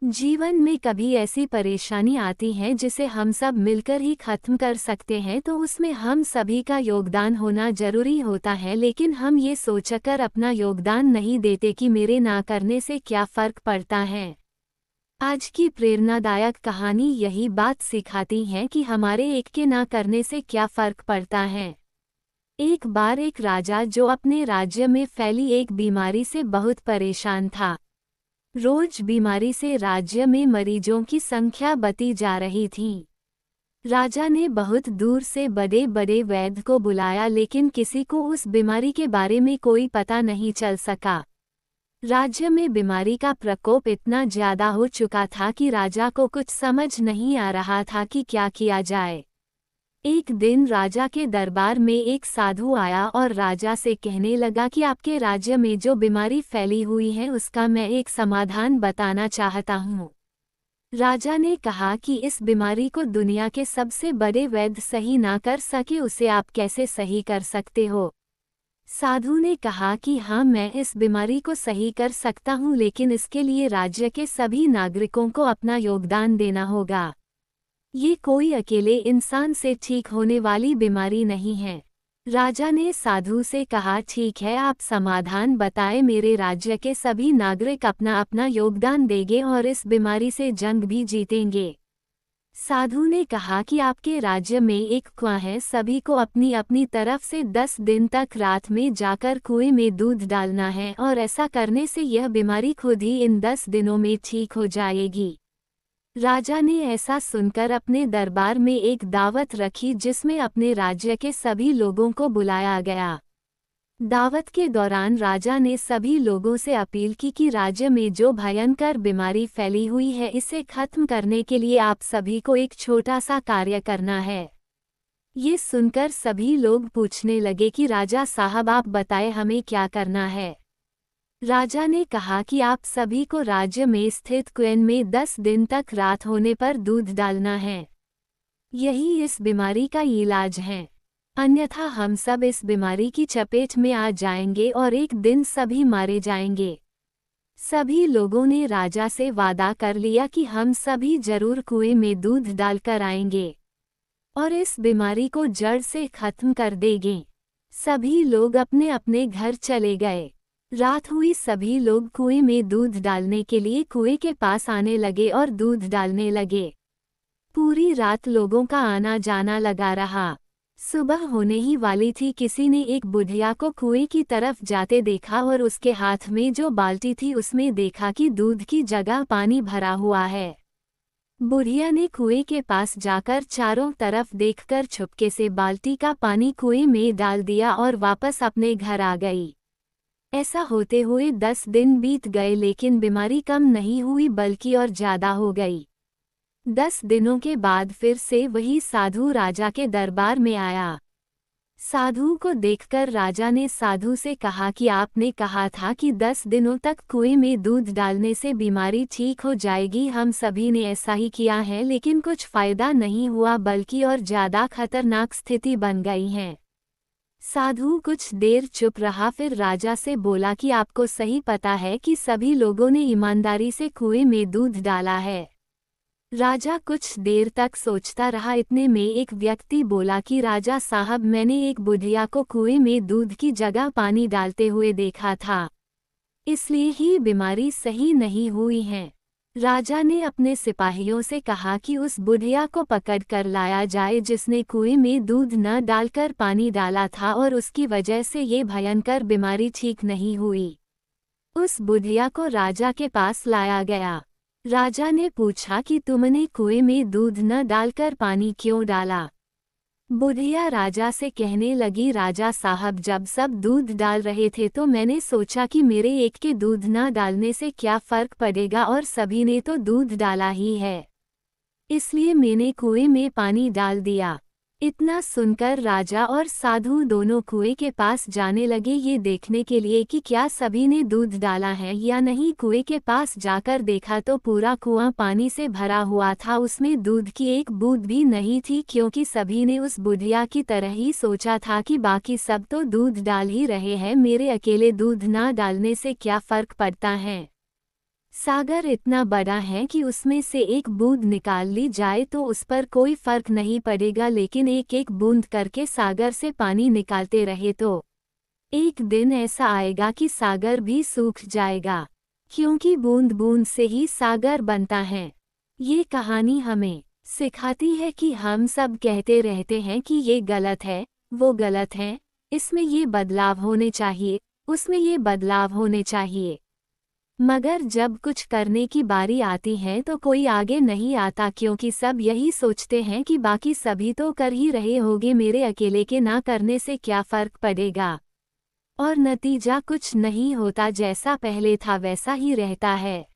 जीवन में कभी ऐसी परेशानी आती है जिसे हम सब मिलकर ही खत्म कर सकते हैं, तो उसमें हम सभी का योगदान होना जरूरी होता है। लेकिन हम ये सोचकर अपना योगदान नहीं देते कि मेरे ना करने से क्या फर्क पड़ता है। आज की प्रेरणादायक कहानी यही बात सिखाती है कि हमारे एक के ना करने से क्या फर्क पड़ता है। एक बार एक राजा जो अपने राज्य में फैली एक बीमारी से बहुत परेशान था। रोज बीमारी से राज्य में मरीजों की संख्या बढ़ती जा रही थी। राजा ने बहुत दूर से बड़े बड़े वैद्य को बुलाया, लेकिन किसी को उस बीमारी के बारे में कोई पता नहीं चल सका। राज्य में बीमारी का प्रकोप इतना ज्यादा हो चुका था कि राजा को कुछ समझ नहीं आ रहा था कि क्या किया जाए। एक दिन राजा के दरबार में एक साधु आया और राजा से कहने लगा कि आपके राज्य में जो बीमारी फैली हुई है उसका मैं एक समाधान बताना चाहता हूँ। राजा ने कहा कि इस बीमारी को दुनिया के सबसे बड़े वैद्य सही ना कर सके, उसे आप कैसे सही कर सकते हो। साधु ने कहा कि हाँ, मैं इस बीमारी को सही कर सकता हूँ, लेकिन इसके लिए राज्य के सभी नागरिकों को अपना योगदान देना होगा। ये कोई अकेले इंसान से ठीक होने वाली बीमारी नहीं है। राजा ने साधु से कहा, ठीक है, आप समाधान बताएं, मेरे राज्य के सभी नागरिक अपना अपना योगदान देंगे और इस बीमारी से जंग भी जीतेंगे। साधु ने कहा कि आपके राज्य में एक कुआं है, सभी को अपनी अपनी तरफ से 10 दिन तक रात में जाकर कुएं में दूध डालना है और ऐसा करने से यह बीमारी खुद ही इन 10 दिनों में ठीक हो जाएगी। राजा ने ऐसा सुनकर अपने दरबार में एक दावत रखी जिसमें अपने राज्य के सभी लोगों को बुलाया गया। दावत के दौरान राजा ने सभी लोगों से अपील की कि राज्य में जो भयंकर बीमारी फैली हुई है इसे खत्म करने के लिए आप सभी को एक छोटा सा कार्य करना है। ये सुनकर सभी लोग पूछने लगे कि राजा साहब, आप बताएं हमें क्या करना है। राजा ने कहा कि आप सभी को राज्य में स्थित कुएं में 10 दिन तक रात होने पर दूध डालना है। यही इस बीमारी का इलाज है, अन्यथा हम सब इस बीमारी की चपेट में आ जाएंगे और एक दिन सभी मारे जाएंगे। सभी लोगों ने राजा से वादा कर लिया कि हम सभी जरूर कुएं में दूध डालकर आएंगे और इस बीमारी को जड़ से खत्म कर देंगे। सभी लोग अपने अपने घर चले गए। रात हुई, सभी लोग कुएं में दूध डालने के लिए कुएं के पास आने लगे और दूध डालने लगे। पूरी रात लोगों का आना जाना लगा रहा। सुबह होने ही वाली थी, किसी ने एक बुढ़िया को कुएं की तरफ जाते देखा और उसके हाथ में जो बाल्टी थी उसमें देखा कि दूध की जगह पानी भरा हुआ है। बुढ़िया ने कुएं के पास जाकर चारों तरफ देखकर छुपके से बाल्टी का पानी कुएं में डाल दिया और वापस अपने घर आ गई। ऐसा होते हुए 10 दिन बीत गए, लेकिन बीमारी कम नहीं हुई बल्कि और ज्यादा हो गई। 10 दिनों के बाद फिर से वही साधु राजा के दरबार में आया। साधु को देखकर राजा ने साधु से कहा कि आपने कहा था कि 10 दिनों तक कुएं में दूध डालने से बीमारी ठीक हो जाएगी। हम सभी ने ऐसा ही किया है, लेकिन कुछ फायदा नहीं हुआ बल्कि और ज्यादा खतरनाक स्थिति बन गई है। साधु कुछ देर चुप रहा, फिर राजा से बोला कि आपको सही पता है कि सभी लोगों ने ईमानदारी से कुएं में दूध डाला है। राजा कुछ देर तक सोचता रहा। इतने में एक व्यक्ति बोला कि राजा साहब, मैंने एक बुढ़िया को कुएं में दूध की जगह पानी डालते हुए देखा था, इसलिए ही बीमारी सही नहीं हुई है। राजा ने अपने सिपाहियों से कहा कि उस बुढ़िया को पकड़ कर लाया जाए जिसने कुएं में दूध न डालकर पानी डाला था और उसकी वजह से ये भयंकर बीमारी ठीक नहीं हुई। उस बुढ़िया को राजा के पास लाया गया। राजा ने पूछा कि तुमने कुएं में दूध न डालकर पानी क्यों डाला। बुढ़िया राजा से कहने लगी, राजा साहब, जब सब दूध डाल रहे थे तो मैंने सोचा कि मेरे एक के दूध न डालने से क्या फर्क पड़ेगा और सभी ने तो दूध डाला ही है, इसलिए मैंने कुएं में पानी डाल दिया। इतना सुनकर राजा और साधु दोनों कुएं के पास जाने लगे, ये देखने के लिए कि क्या सभी ने दूध डाला है या नहीं। कुएं के पास जाकर देखा तो पूरा कुआं पानी से भरा हुआ था, उसमें दूध की एक बूंद भी नहीं थी, क्योंकि सभी ने उस बुढ़िया की तरह ही सोचा था कि बाकी सब तो दूध डाल ही रहे हैं, मेरे अकेले दूध ना डालने से क्या फर्क पड़ता है। सागर इतना बड़ा है कि उसमें से एक बूंद निकाल ली जाए तो उस पर कोई फर्क नहीं पड़ेगा, लेकिन एक एक बूंद करके सागर से पानी निकालते रहे तो एक दिन ऐसा आएगा कि सागर भी सूख जाएगा, क्योंकि बूंद बूंद से ही सागर बनता है। ये कहानी हमें सिखाती है कि हम सब कहते रहते हैं कि ये गलत है, वो गलत है, इसमें ये बदलाव होने चाहिए, उसमें ये बदलाव होने चाहिए, मगर जब कुछ करने की बारी आती है तो कोई आगे नहीं आता, क्योंकि सब यही सोचते हैं कि बाकी सभी तो कर ही रहे होंगे, मेरे अकेले के ना करने से क्या फर्क पड़ेगा। और नतीजा कुछ नहीं होता, जैसा पहले था वैसा ही रहता है।